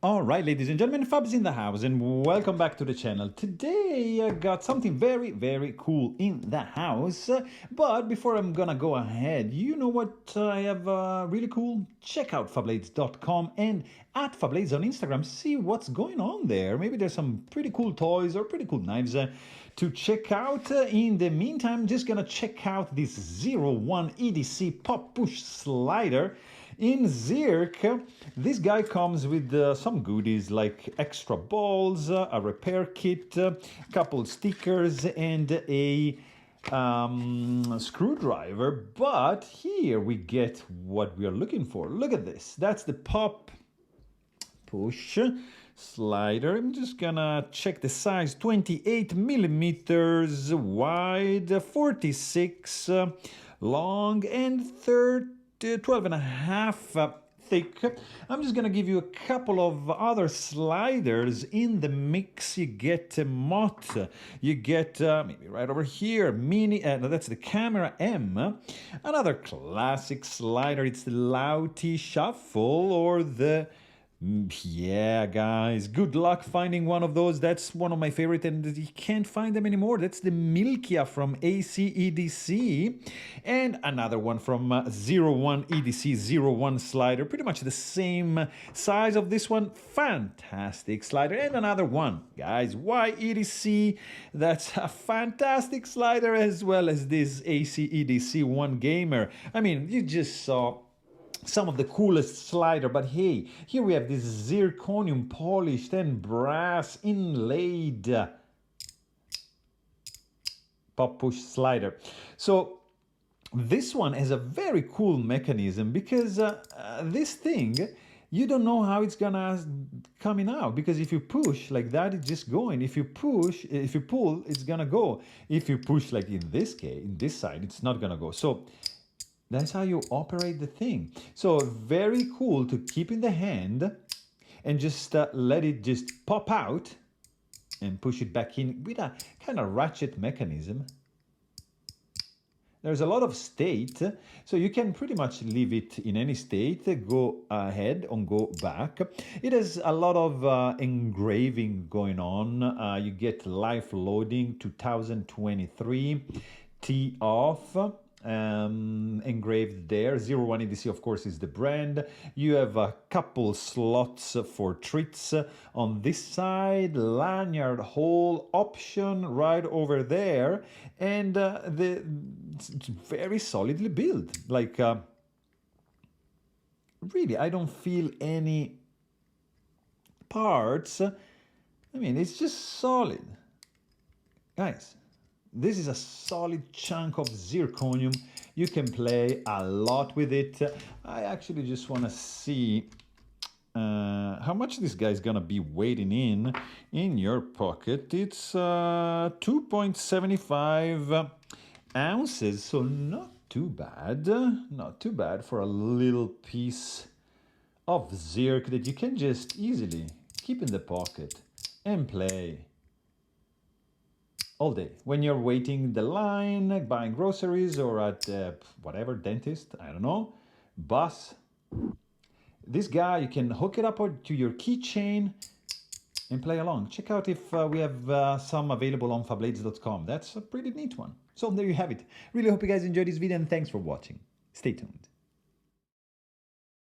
Alright, ladies and gentlemen, Fab's in the house and welcome back to the channel. Today I got something very cool in the house, but before I'm gonna go ahead, you know what I have really cool? Check out Fablades.com and at Fablades on Instagram, see what's going on there. Maybe there's some pretty cool toys or pretty cool knives to check out. In the meantime, just gonna check out this 01 EDC pop push slider. In Zirk, this guy comes with some goodies like extra balls, a repair kit, a couple stickers, and a screwdriver. But here we get what we are looking for. Look at this. That's the pop push slider. I'm just gonna check the size: 28 millimeters wide, 46 long, and 12 and a half thick. I'm just gonna give you a couple of other sliders in the mix. You get a Mott, you get maybe right over here, mini, no, that's the Camera M. Another classic slider, it's the Lauti Shuffle, or the yeah, guys, good luck finding one of those. That's one of my favorite, and you can't find them anymore. That's the Milkia from ACEDC, and another one from 01 EDC 01 slider, pretty much the same size of this one. Fantastic slider. And another one, guys, YEDC, that's a fantastic slider, as well as this ACEDC 1 Gamer. I mean, you just saw some of the coolest slider, but hey, here we have this zirconium polished and brass inlaid pop push slider. So this one has a very cool mechanism, because this thing, you don't know how it's gonna coming out, because if you push like that, it's just going. If you push, if you pull, it's gonna go. If you push like in this case, in this side, it's not gonna go. So that's how you operate the thing. So very cool to keep in the hand and just let it just pop out and push it back in with a kind of ratchet mechanism. There's a lot of state, so you can pretty much leave it in any state, go ahead and go back. It has a lot of engraving going on. You get life loading 2023, tee off. Engraved there. 01 EDC, of course, is the brand. You have a couple slots for treats on this side, lanyard hole option right over there, and it's very solidly built. Like, really, I don't feel any parts. I mean, it's just solid. Guys, this is a solid chunk of zirconium. You can play a lot with it. I actually just want to see how much this guy is going to be weighing in your pocket. It's 2.75 ounces, so not too bad. Not too bad for a little piece of zirc that you can just easily keep in the pocket and play all day. When you're waiting the line, buying groceries, or at whatever, dentist, I don't know, bus. This guy, you can hook it up to your keychain and play along. Check out if we have some available on Fablades.com. That's a pretty neat one. So there you have it. Really hope you guys enjoyed this video, and thanks for watching. Stay tuned.